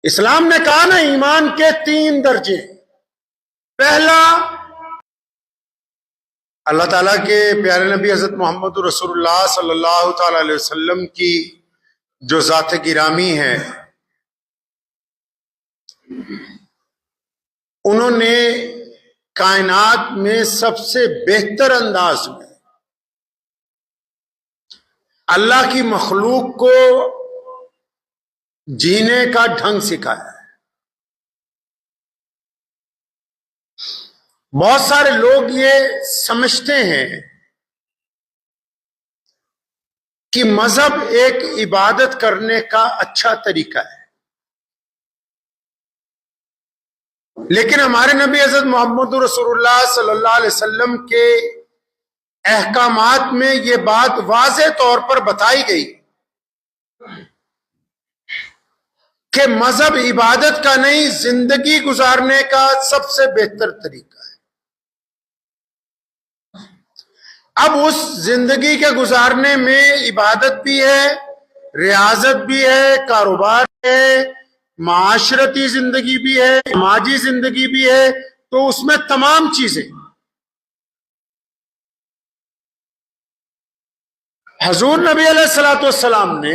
اسلام نے کہا نا ایمان کے 3 درجے. پہلا، اللہ تعالیٰ کے پیارے نبی حضرت محمد رسول اللہ صلی اللہ تعالی علیہ وسلم کی جو ذات گرامی ہے، انہوں نے کائنات میں سب سے بہتر انداز میں اللہ کی مخلوق کو جینے کا ڈھنگ سکھایا ہے. بہت سارے لوگ یہ سمجھتے ہیں کہ مذہب ایک عبادت کرنے کا اچھا طریقہ ہے، لیکن ہمارے نبی حضرت محمد رسول اللہ صلی اللہ علیہ وسلم کے احکامات میں یہ بات واضح طور پر بتائی گئی کہ مذہب عبادت کا نہیں، زندگی گزارنے کا سب سے بہتر طریقہ ہے. اب اس زندگی کے گزارنے میں عبادت بھی ہے، ریاضت بھی ہے، کاروبار ہے، معاشرتی زندگی بھی ہے، سماجی زندگی بھی ہے، تو اس میں تمام چیزیں. حضور نبی علیہ الصلوۃ والسلام نے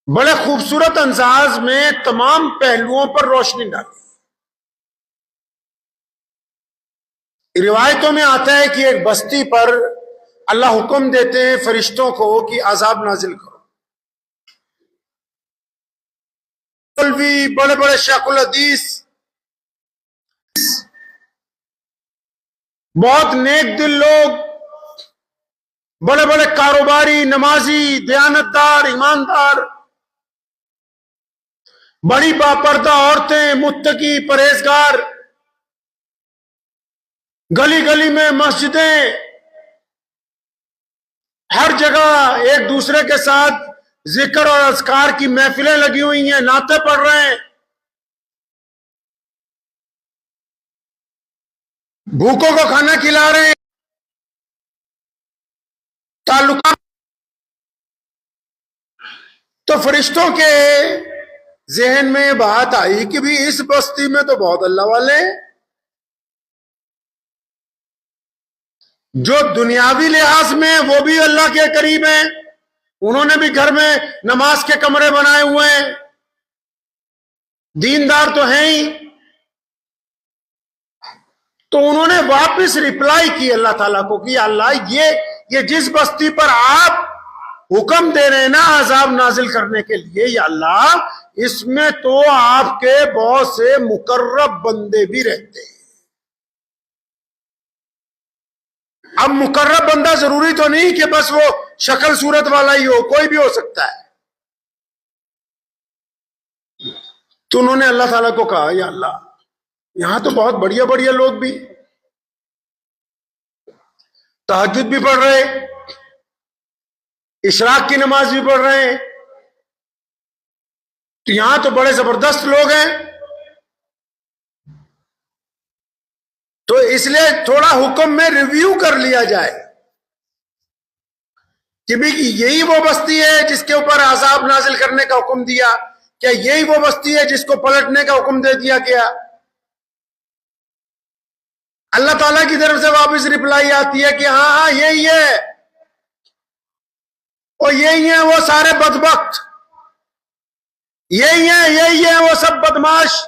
بڑے خوبصورت انداز میں تمام پہلوؤں پر روشنی ڈالی. روایتوں میں آتا ہے کہ ایک بستی پر اللہ حکم دیتے ہیں فرشتوں کو کہ عذاب نازل کرو. بڑے بڑے شیخ الحدیث، بہت نیک دل لوگ، بڑے بڑے کاروباری، نمازی، دیانتدار، ایماندار، بڑی باپردہ عورتیں، متقی، پرہیزگار، گلی گلی میں مسجدیں، ہر جگہ ایک دوسرے کے ساتھ ذکر اور اذکار کی محفلیں لگی ہوئی ہیں، نعتیں پڑھ رہے ہیں، بھوکوں کو کھانا کھلا رہے ہیں. تعلقات تو فرشتوں کے ذہن میں بات آئی کہ بھی اس بستی میں تو بہت اللہ والے ہیں، جو دنیاوی لحاظ میں وہ بھی اللہ کے قریب ہیں، انہوں نے بھی گھر میں نماز کے کمرے بنائے ہوئے ہیں، دیندار تو ہیں ہی. تو انہوں نے واپس ریپلائی کی اللہ تعالیٰ کو کہ اللہ یہ جس بستی پر آپ حکم دے رہے ہیں نا عذاب نازل کرنے کے لیے، یا اللہ اس میں تو آپ کے بہت سے مقرب بندے بھی رہتے ہیں. اب مقرب بندہ ضروری تو نہیں کہ بس وہ شکل صورت والا ہی ہو، کوئی بھی ہو سکتا ہے. تو انہوں نے اللہ تعالیٰ کو کہا یا اللہ یہاں تو بہت بڑھیا بڑھیا لوگ بھی تہجد بھی پڑھ رہے، اشراق کی نماز بھی پڑھ رہے ہیں، تو یہاں تو بڑے زبردست لوگ ہیں، تو اس لیے تھوڑا حکم میں ریویو کر لیا جائے کہ بھی یہی وہ بستی ہے جس کے اوپر عذاب نازل کرنے کا حکم دیا، کیا یہی وہ بستی ہے جس کو پلٹنے کا حکم دے دیا گیا. اللہ تعالیٰ کی طرف سے واپس رپلائی آتی ہے کہ ہاں یہی ہے، اور یہی ہیں وہ سارے بدبخت، یہی ہیں وہ سب بدماش.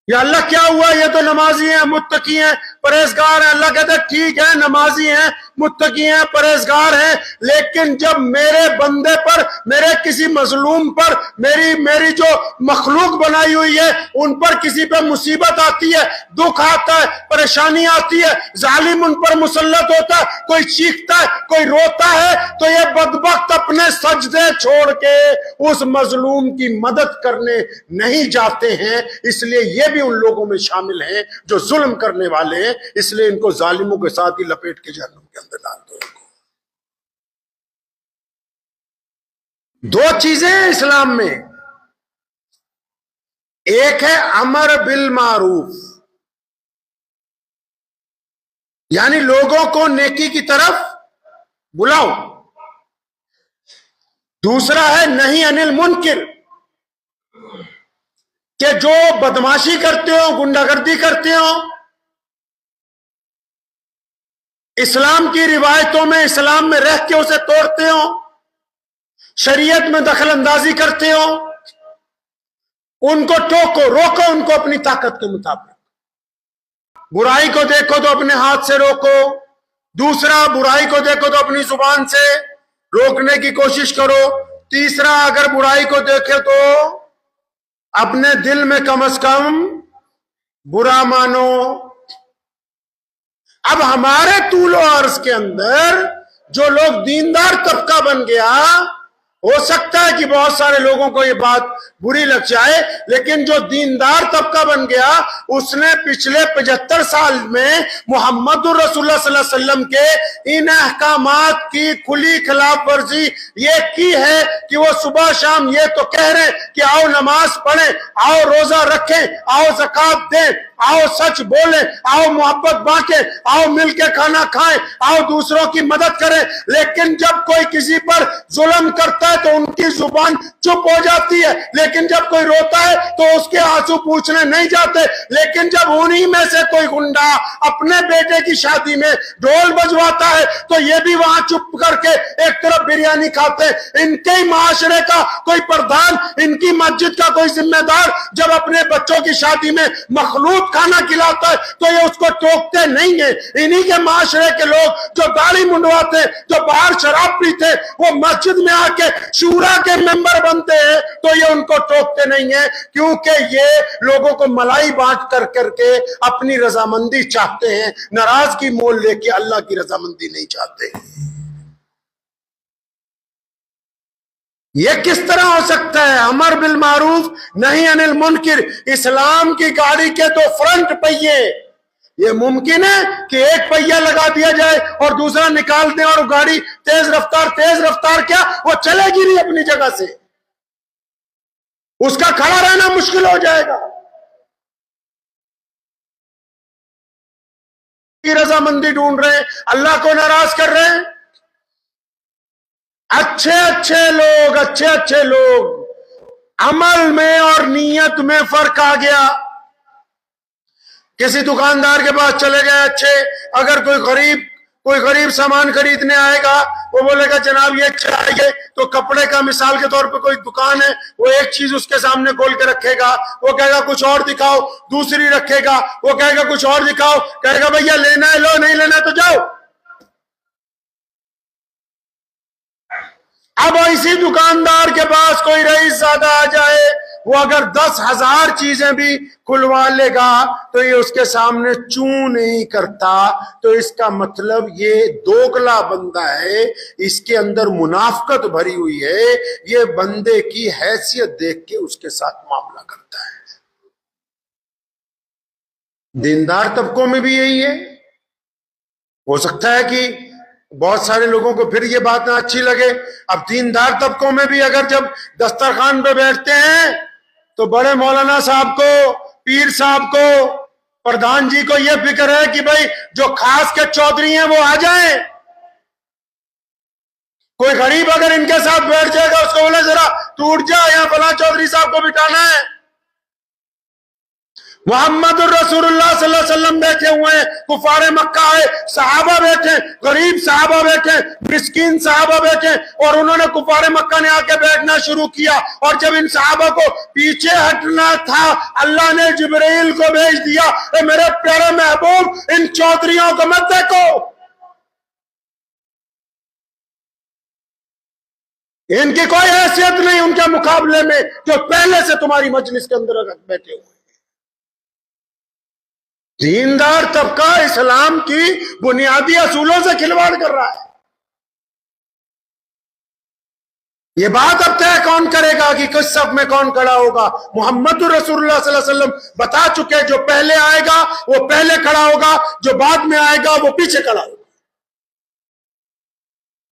یا اللہ کیا ہوا، یہ تو نمازی ہیں، متقی ہیں، پرہیزگار ہیں. اللہ کہتے ہیں ٹھیک ہے، نمازی ہیں، متقی ہیں، پرہیزگار ہیں، لیکن جب میرے بندے پر، میرے کسی مظلوم پر، میری جو مخلوق بنائی ہوئی ہے ان پر کسی پہ مصیبت آتی ہے، دکھ آتا ہے، پریشانی آتی ہے، ظالم ان پر مسلط ہوتا ہے، کوئی چیختا ہے، کوئی روتا ہے، تو یہ بدبخت اپنے سجدے چھوڑ کے اس مظلوم کی مدد کرنے نہیں جاتے ہیں. اس لیے یہ بھی ان لوگوں میں شامل ہیں جو ظلم کرنے والے ہیں، اس لیے ان کو ظالموں کے ساتھ ہی لپیٹ کے جہنم کے اندر ڈال دو. 2 چیزیں ہیں اسلام میں، ایک ہے امر بالمعروف، یعنی لوگوں کو نیکی کی طرف بلاؤ، دوسرا ہے نہیں انل منکر، کہ جو بدماشی کرتے ہو، گنڈا گردی کرتے ہو، اسلام کی روایتوں میں، اسلام میں رہ کے اسے توڑتے ہو، شریعت میں دخل اندازی کرتے ہو، ان کو ٹوکو، روکو ان کو اپنی طاقت کے مطابق۔ برائی کو دیکھو تو اپنے ہاتھ سے روکو، دوسرا برائی کو دیکھو تو اپنی زبان سے روکنے کی کوشش کرو، تیسرا اگر برائی کو دیکھے تو اپنے دل میں کم از کم برا مانو۔ اب ہمارے طول و عرض کے اندر جو لوگ دیندار طبقہ بن گیا، ہو سکتا ہے کہ بہت سارے لوگوں کو یہ بات بری لگ جائے، لیکن جو دیندار طبقہ بن گیا اس نے پچھلے 75 سال میں محمد الرسول اللہ صلی اللہ علیہ وسلم کے ان احکامات کی کھلی خلاف ورزی یہ کی ہے کہ وہ صبح شام یہ تو کہہ رہے کہ آؤ نماز پڑھیں، آؤ روزہ رکھیں، آؤ زکوٰۃ دیں، آؤ سچ بولیں، آؤ محبت بانٹیں، آؤ مل کے کھانا کھائیں، آؤ دوسروں کی مدد کریں، لیکن جب کوئی کسی پر ظلم کرتا ہے تو ان کی زبان چپ ہو جاتی ہے، لیکن جب کوئی روتا ہے تو اس کے آنسو پوچھنے نہیں جاتے، لیکن جب انہی میں سے کوئی گنڈا اپنے بیٹے کی شادی میں ڈھول بجواتا ہے تو یہ بھی وہاں چپ کر کے ایک طرف بریانی کھاتے ہیں۔ ان کے معاشرے کا کوئی پردھان، ان کی مسجد کا کوئی ذمہ دار جب اپنے بچوں کی شادی میں مخلوط کھانا کھلاتا ہے تو یہ اس کو ٹوکتے نہیں ہیں۔ انہی کے معاشرے کے لوگ جو داڑھی منڈواتے ہیں، جو باہر شراب پیتے، وہ مسجد میں آ کے شورا کے ممبر بنتے ہیں تو یہ ان کو ٹوکتے نہیں ہیں، کیونکہ یہ لوگوں کو ملائی بانٹ کر کے اپنی رضامندی چاہتے ہیں، ناراضگی مول لے کے اللہ کی رضامندی نہیں چاہتے۔ یہ کس طرح ہو سکتا ہے؟ امر بالمعروف نہیں انل منکر، اسلام کی گاڑی کے دو فرنٹ پہیے، یہ ممکن ہے کہ ایک پہیہ لگا دیا جائے اور دوسرا نکال دیں اور گاڑی تیز رفتار کیا وہ چلے گی نہیں اپنی جگہ سے، اس کا کھڑا رہنا مشکل ہو جائے گا۔ رضامندی ڈھونڈ رہے ہیں، اللہ کو ناراض کر رہے ہیں۔ اچھے لوگ عمل میں اور نیت میں فرق آ گیا۔ کسی دکاندار کے پاس چلے گئے اچھے، اگر کوئی غریب سامان خریدنے آئے گا، وہ بولے گا جناب یہ چاہیے، تو کپڑے کا مثال کے طور پہ کوئی دکان ہے، وہ ایک چیز اس کے سامنے کھول کے رکھے گا، وہ کہے گا کچھ اور دکھاؤ، دوسری رکھے گا، وہ کہے گا کچھ اور دکھاؤ، کہے گا بھیا لینا ہے لو، نہیں لینا ہے تو جاؤ۔ اب اسی دکاندار کے پاس کوئی رئیس زیادہ آ جائے، وہ اگر 10,000 چیزیں بھی کھلوا لے گا تو یہ اس کے سامنے چوں نہیں کرتا، تو اس کا مطلب یہ دوگلا بندہ ہے، اس کے اندر منافقت بھری ہوئی ہے، یہ بندے کی حیثیت دیکھ کے اس کے ساتھ معاملہ کرتا ہے۔ دیندار طبقوں میں بھی یہی ہے۔ ہو سکتا ہے کہ بہت سارے لوگوں کو پھر یہ بات نہ اچھی لگے، اب دیندار طبقوں میں بھی اگر جب دسترخوان پہ بیٹھتے ہیں تو بڑے مولانا صاحب کو، پیر صاحب کو، پردھان جی کو یہ فکر ہے کہ بھائی جو خاص کے چودھری ہیں وہ آ جائیں۔ کوئی غریب اگر ان کے ساتھ بیٹھ جائے گا، اس کو بولے ذرا تو اٹھ جا، یہاں فلاں چودھری صاحب کو بٹھانا ہے۔ محمد الرسول اللہ صلی اللہ علیہ وسلم بیٹھے ہوئے ہیں، کفار مکہ آئے، صحابہ بیٹھے، غریب صحابہ بیٹھے، مسکین صحابہ بیٹھے، اور انہوں نے کفار مکہ نے آ کے بیٹھنا شروع کیا، اور جب ان صحابہ کو پیچھے ہٹنا تھا اللہ نے جبرائیل کو بھیج دیا، اے میرے پیارے محبوب ان چودھریوں کو مت دیکھو، ان کی کوئی حیثیت نہیں ان کے مقابلے میں جو پہلے سے تمہاری مجلس کے اندر بیٹھے ہوئے۔ دیندار طبقہ اسلام کی بنیادی اصولوں سے کھلواڑ کر رہا ہے۔ یہ بات اب طے کون کرے گا کہ کس صف میں کون کھڑا ہوگا؟ محمد الرسول اللہ صلی اللہ علیہ وسلم بتا چکے، جو پہلے آئے گا وہ پہلے کھڑا ہوگا، جو بعد میں آئے گا وہ پیچھے کھڑا ہوگا۔